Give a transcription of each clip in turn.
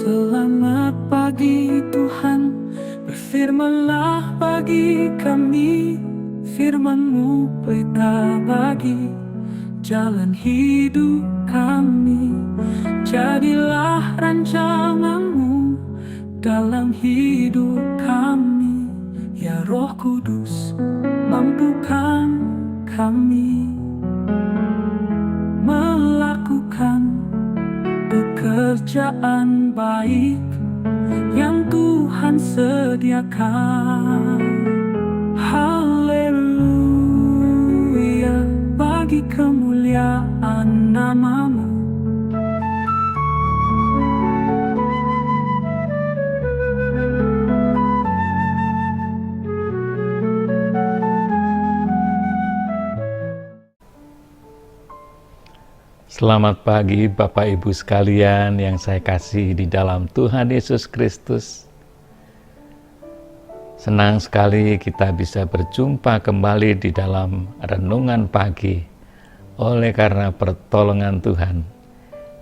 Selamat pagi Tuhan, berfirmanlah bagi kami. Firman-Mu pelita bagi jalan hidup kami. Jadilah rancangan-Mu dalam hidup kami. Ya Roh Kudus, mampukan kami melakukan pekerjaan baik yang Tuhan sediakan. Haleluya, bagi kemuliaan nama-Mu. Selamat pagi Bapak Ibu sekalian yang saya kasih di dalam Tuhan Yesus Kristus. Senang sekali kita bisa berjumpa kembali di dalam renungan pagi. Oleh karena pertolongan Tuhan,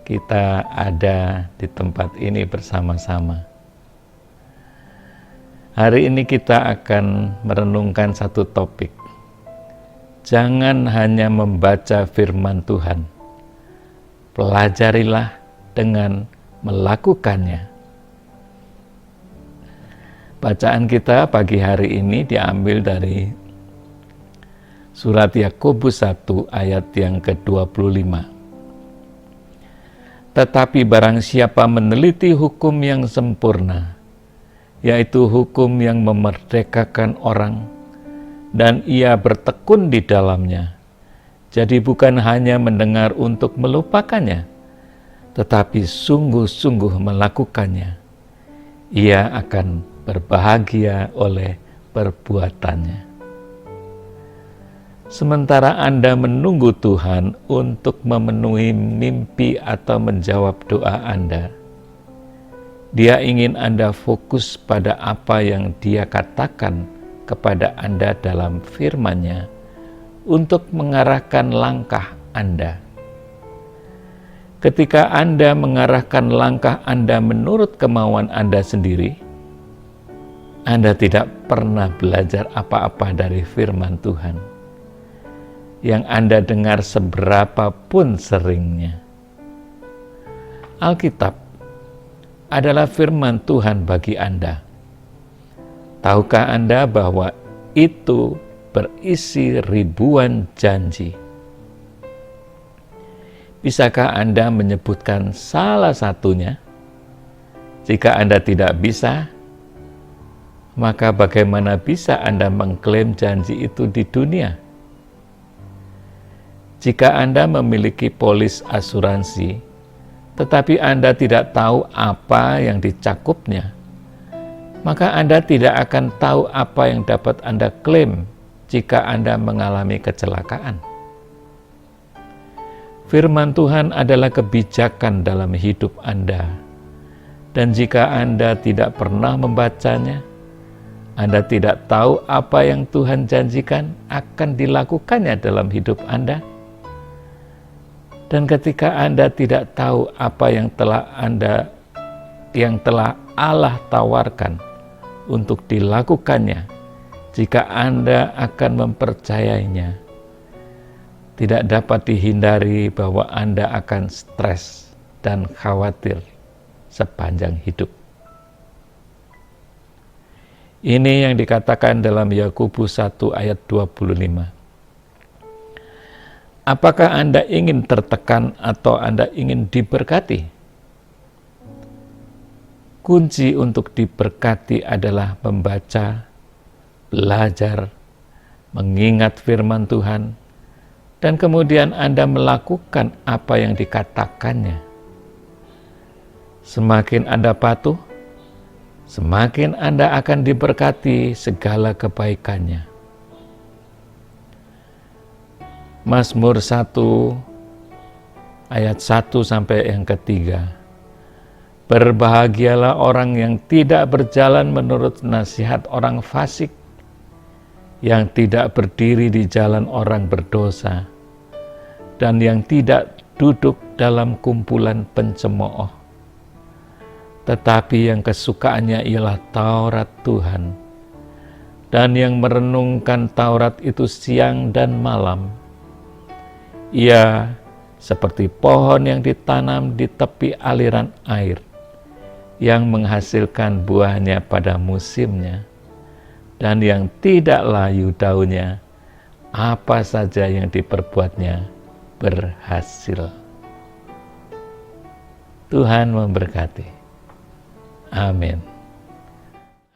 kita ada di tempat ini bersama-sama. Hari ini kita akan merenungkan satu topik. Jangan hanya membaca firman Tuhan, pelajarilah dengan melakukannya. Bacaan kita pagi hari ini diambil dari surat Yakobus 1 ayat yang ke-25. Tetapi barang siapa meneliti hukum yang sempurna, yaitu hukum yang memerdekakan orang, dan ia bertekun di dalamnya, jadi bukan hanya mendengar untuk melupakannya, tetapi sungguh-sungguh melakukannya, ia akan berbahagia oleh perbuatannya. Sementara Anda menunggu Tuhan untuk memenuhi mimpi atau menjawab doa Anda, Dia ingin Anda fokus pada apa yang Dia katakan kepada Anda dalam firman-Nya, untuk mengarahkan langkah Anda. Ketika Anda mengarahkan langkah Anda menurut kemauan Anda sendiri, Anda tidak pernah belajar apa-apa dari firman Tuhan yang Anda dengar seberapa pun seringnya. Alkitab adalah firman Tuhan bagi Anda. Tahukah Anda bahwa itu berisi ribuan janji? Bisakah Anda menyebutkan salah satunya? Jika Anda tidak bisa, maka bagaimana bisa Anda mengklaim janji itu di dunia? Jika Anda memiliki polis asuransi, tetapi Anda tidak tahu apa yang dicakupnya, maka Anda tidak akan tahu apa yang dapat Anda klaim jika Anda mengalami kecelakaan. Firman Tuhan adalah kebijakan dalam hidup Anda, dan jika Anda tidak pernah membacanya, Anda tidak tahu apa yang Tuhan janjikan akan dilakukannya dalam hidup Anda. Dan ketika Anda tidak tahu apa yang telah Allah tawarkan untuk dilakukannya, jika Anda akan mempercayainya, tidak dapat dihindari bahwa Anda akan stres dan khawatir sepanjang hidup. Ini yang dikatakan dalam Yakobus 1 ayat 25. Apakah Anda ingin tertekan atau Anda ingin diberkati? Kunci untuk diberkati adalah membaca, belajar, mengingat firman Tuhan, dan kemudian Anda melakukan apa yang dikatakannya. Semakin Anda patuh, semakin Anda akan diberkati segala kebaikannya. Mazmur 1 ayat 1 sampai yang ketiga. Berbahagialah orang yang tidak berjalan menurut nasihat orang fasik, yang tidak berdiri di jalan orang berdosa, dan yang tidak duduk dalam kumpulan pencemooh. Tetapi yang kesukaannya ialah Taurat Tuhan, dan yang merenungkan Taurat itu siang dan malam. Ia seperti pohon yang ditanam di tepi aliran air, yang menghasilkan buahnya pada musimnya, dan yang tidak layu daunnya, apa saja yang diperbuatnya berhasil. Tuhan memberkati. Amin.